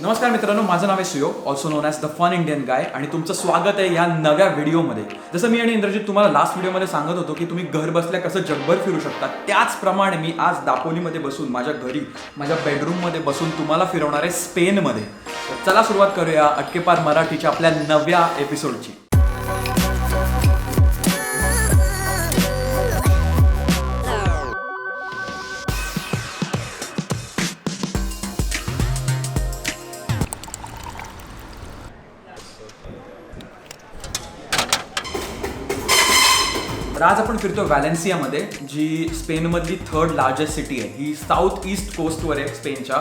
नमस्कार मित्रांनो, माझं नाव आहे Suyog, also known as the fun Indian guy, आणि तुमचं स्वागत आहे या नव्या व्हिडिओमध्ये. जसं मी आणि इंद्रजित तुम्हाला लास्ट व्हिडिओमध्ये सांगत होतो की तुम्ही घर बसल्या कसं जगभर फिरू शकता, त्याचप्रमाणे मी आज दापोलीमध्ये बसून माझ्या घरी माझ्या बेडरूममध्ये बसून तुम्हाला फिरवणार आहे स्पेनमध्ये. चला सुरुवात करूया अटकेपार मराठीच्या आपल्या नव्या एपिसोडची. तर आज आपण फिरतो व्हॅलेन्सियामध्ये, जी स्पेनमधली 3rd लार्जेस्ट सिटी आहे. ही साऊथ ईस्ट कोस्टवर आहे स्पेनच्या,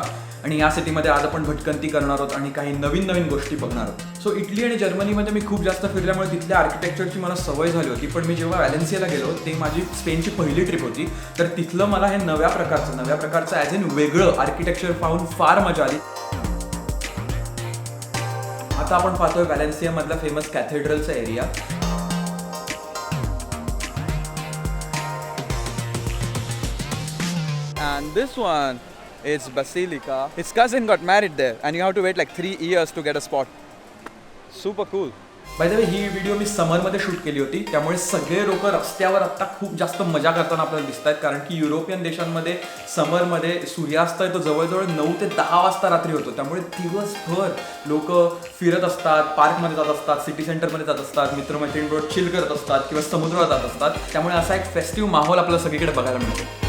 आणि या सिटीमध्ये आज आपण भटकंती करणार आहोत आणि काही नवीन नवीन गोष्टी बघणार आहोत. सो इटली आणि जर्मनीमध्ये मी खूप जास्त फिरल्यामुळे तिथल्या आर्किटेक्चरची मला सवय झाली होती, पण मी जेव्हा व्हॅलेन्सियाला गेलो ते माझी स्पेनची पहिली ट्रिप होती. तर तिथलं मला हे नव्या प्रकारचं ॲज इन वेगळं आर्किटेक्चर पाहून फार मजा आली. आता आपण पाहतोय व्हॅलेन्सियामधला फेमस कॅथेड्रलचा area. And this one is Basilica. His cousin got married there and you have to wait like 3 years to get a spot. Super cool. By the way, ही व्हिडिओ मी समरमध्ये शूट केली होती, त्यामुळे सगळे लोक रस्त्यावर आत्ता खूप जास्त मजा करताना आपल्याला दिसत आहेत, कारण की युरोपियन देशांमध्ये समरमध्ये सूर्यास्त आहे तो जवळजवळ 9 ते 10 वाजता रात्री होतो. त्यामुळे दिवसभर लोक फिरत असतात, पार्कमध्ये जात असतात, सिटी सेंटरमध्ये जात असतात, मित्रमैत्रिणींबरोबर चिल करत असतात किंवा समुद्रावर जात असतात. त्यामुळे असा एक फेस्टिव्ह माहोल आपल्याला सगळीकडे बघायला मिळतो.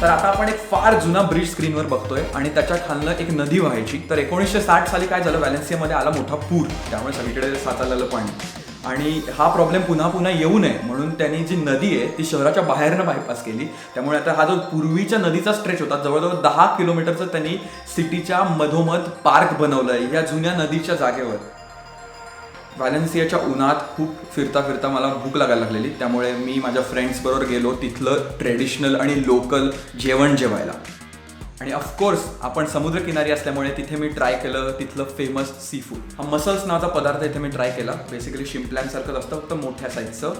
तर आता आपण एक फार जुना ब्रिज स्क्रीनवर बघतोय आणि त्याच्या खालनं एक नदी व्हायची. तर 1960 साली काय झालं, व्हॅलेन्सियामध्ये आला मोठा पूर, त्यामुळे सगळीकडे साचलेलं पाणी, आणि हा प्रॉब्लेम पुन्हा येऊ नये म्हणून त्यांनी जी नदी आहे ती शहराच्या बाहेरनं बायपास केली. त्यामुळे आता हा जो पूर्वीच्या नदीचा स्ट्रेच होता, जवळजवळ 10 किलोमीटरचं त्यांनी सिटीच्या मधोमध पार्क बनवलंय या जुन्या नदीच्या जागेवर. व्हॅलेन्सियाच्या उन्हात खूप फिरता मला भूक लागायला लागलेली, त्यामुळे मी माझ्या फ्रेंड्सबरोबर गेलो तिथलं ट्रेडिशनल आणि लोकल जेवण जेवायला. आणि ऑफकोर्स आपण समुद्रकिनारी असल्यामुळे तिथे मी ट्राय केलं तिथलं फेमस सी फूड. हा मसल्स नावाचा पदार्थ इथे मी ट्राय केला. बेसिकली शिंपल्यांसारखंच असतं, फक्त मोठ्या साईजचं,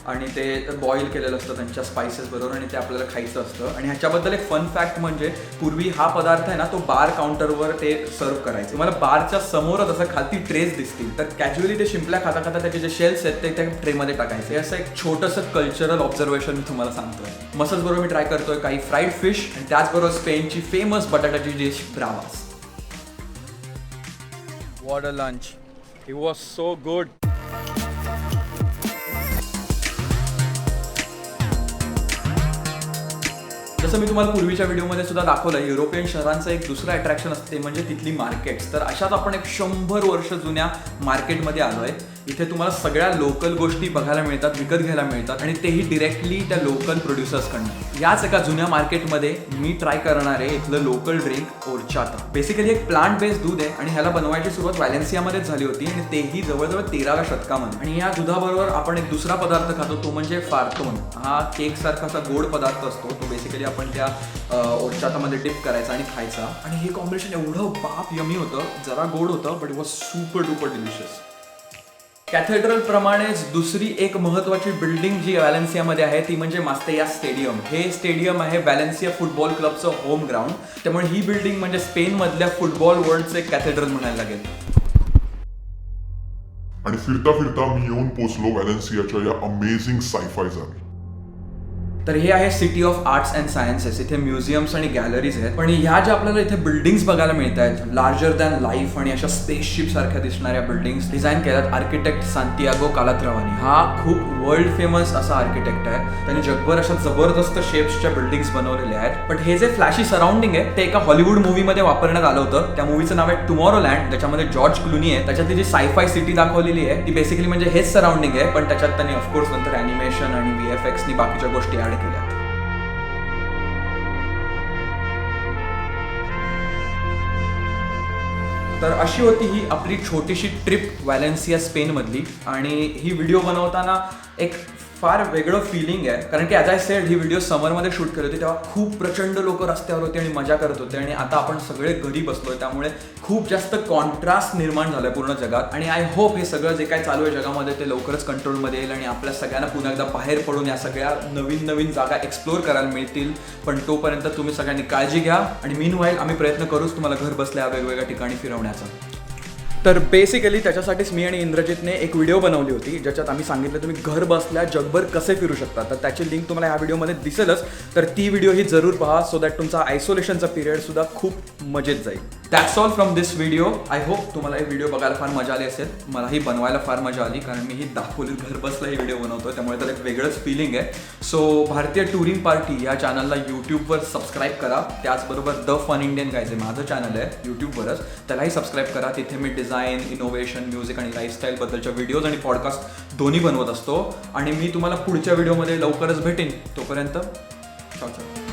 आणि ते बॉईल केलेलं असतं त्यांच्या स्पायसेस बरोबर, आणि ते आपल्याला खायचं असतं. आणि ह्याच्याबद्दल एक फन फॅक्ट म्हणजे, पूर्वी हा पदार्थ आहे ना तो बार काउंटरवर ते सर्व करायचे. मला बारच्या समोरच असं खालती ट्रेस दिसतील, तर कॅज्युअली ते शिंपल्या खाता त्याचे जे शेल्स आहेत ते त्या ट्रेमध्ये टाकायचे. असं एक छोटंसं कल्चरल ऑब्झर्वेशन मी तुम्हाला सांगतोय. मसल्स बरोबर मी ट्राय करतोय काही फ्राईड फिश, आणि त्याचबरोबर स्पेनची फेमस बटाट्याची dish ब्रावास. What a lunch. It was so good. जसं मी तुम्हाला पूर्वीच्या व्हिडिओमध्ये सुद्धा दाखवलं, युरोपियन शहरांचं एक दुसरं अट्रॅक्शन असते म्हणजे तिथली मार्केट्स. तर अशाच आपण एक 100 वर्ष जुन्या मार्केटमध्ये आलोय. इथे तुम्हाला सगळ्या लोकल गोष्टी बघायला मिळतात, विकत घ्यायला मिळतात, आणि तेही डिरेक्टली त्या लोकल प्रोड्युसर्सकडनं. याच एका जुन्या मार्केटमध्ये मी ट्राय करणार आहे इथलं लोकल ड्रिंक ओरचाता. बेसिकली एक प्लांट बेस्ड दूध आहे, आणि ह्याला बनवायची सुरुवात व्हॅलेन्सियामध्येच झाली होती, आणि तेही जवळजवळ 13व्या शतकामध्ये. आणि या दुधाबरोबर आपण एक दुसरा पदार्थ खातो, तो म्हणजे फार्तोन. हा केक सारखा असा गोड पदार्थ असतो. तो बेसिकली आपण त्या ओरचातामध्ये डिप करायचा आणि खायचा, आणि हे कॉम्बिनेशन एवढं बाप यमी होतं. जरा गोड होतं, but it was super duper delicious. Cathedral प्रमाणेच दुसरी एक महत्त्वाची बिल्डिंग जी व्हॅलेन्सियामध्ये आहे ती म्हणजे मास्तेया स्टेडियम. हे स्टेडियम आहे व्हॅलेन्सिया फुटबॉल क्लबचं होम ग्राउंड. त्यामुळे ही बिल्डिंग म्हणजे स्पेनमधल्या फुटबॉल वर्ल्डचं एक कॅथेड्रल म्हणायला लागेल. आणि फिरता मी येऊन पोचलो व्हॅलेन्सियाच्या या अमेझिंग सायफाय जागी. तर हे आहे city of arts and sciences. इथे म्युझियम्स आणि गॅलरीज आहेत, पण ह्या ज्या आपल्याला इथे बिल्डिंग्स बघायला मिळत आहेत, लार्जर दॅन लाईफ आणि अशा स्पेसशिप सारख्या दिसणाऱ्या बिल्डिंग्स डिझाईन केल्यात आर्किटेक्ट सांतियागो कालात्रावानी. हा खूप वर्ल्ड फेमस असा आर्किटेक्ट आहे. त्यांनी जगभर अशा जबरदस्त शेप्सच्या बिल्डिंग्स बनवलेल्या आहेत. पण हे जे फ्लॅशी सराउंडिंग आहे ते एका हॉलिवूड मूवीमध्ये वापरण्यात आलं होतं. त्या मूवीचं नाव आहे टुमॉरोलँड, त्याच्यामध्ये जॉर्ज क्लूनी आहे. त्याच्यातली जी सायफाय सिटी दाखवलेली आहे ती बेसिकली म्हणजे हेच सराउंडिंग आहे, पण त्याच्यात त्यांनी ऑफकोर्स नंतर ॲनिमेशन आणि VFXनी बाकीच्या गोष्टी ॲड केल्यात. तर अशी होती ही आपली छोटीशी ट्रिप व्हॅलेन्सिया स्पेनमधली. आणि ही व्हिडिओ बनवताना एक फार वेगळं फिलिंग आहे, कारण की ॲज आय सेड ही व्हिडिओ समरमध्ये शूट केली होती तेव्हा खूप प्रचंड लोक रस्त्यावर होते आणि मजा करत होते, आणि आता आपण सगळे घरी बसलोय, त्यामुळे खूप जास्त कॉन्ट्रास्ट निर्माण झालाय पूर्ण जगात. आणि आय होप हे सगळं जे काय चालू आहे जगामध्ये ते लवकरच कंट्रोलमध्ये येईल आणि आपल्या सगळ्यांना पुन्हा एकदा बाहेर पडून या सगळ्या नवीन नवीन जागा एक्सप्लोर करायला मिळतील. पण तोपर्यंत तुम्ही सगळ्यांनी काळजी घ्या, आणि मीनवाईल आम्ही प्रयत्न करूच तुम्हाला घर बसल्या वेगवेगळ्या ठिकाणी फिरवण्याचा. तर बेसिकली त्याच्यासाठीच मी आणि इंद्रजितने एक व्हिडिओ बनवली होती ज्याच्यात आम्ही सांगितलं तुम्ही घर बसल्या जगभर कसे फिरू शकता. तर त्याची लिंक तुम्हाला ह्या व्हिडिओमध्ये दिसेलच, तर ती व्हिडिओ ही जरूर पहा, सो दॅट तुमचा आयसोलेशनचा पिरियडसुद्धा खूप मजेत जाईल. That's all from this video. I hope तुम्हाला हे व्हिडिओ बघायला फार मजा आली असेल. मलाही बनवायला फार मजा आली, कारण मी ही दाखवली घर बसला ही व्हिडिओ बनवतो, त्यामुळे त्याला एक वेगळंच फिलिंग आहे. सो भारतीय टुरिंग पार्टी या चॅनलला यूट्यूबवर सबस्क्राईब करा. त्याचबरोबर द फन इंडियन गाय जे माझं चॅनल आहे यूट्यूबवरच, त्यालाही सबस्क्राईब करा. तिथे मी डिझाईन, इनोव्हेशन, म्युझिक आणि लाईफस्टाईल बद्दलच्या व्हिडिओज आणि पॉडकास्ट दोन्ही बनवत असतो. आणि मी तुम्हाला पुढच्या व्हिडिओमध्ये लवकरच भेटेन. तोपर्यंत चाव चाव.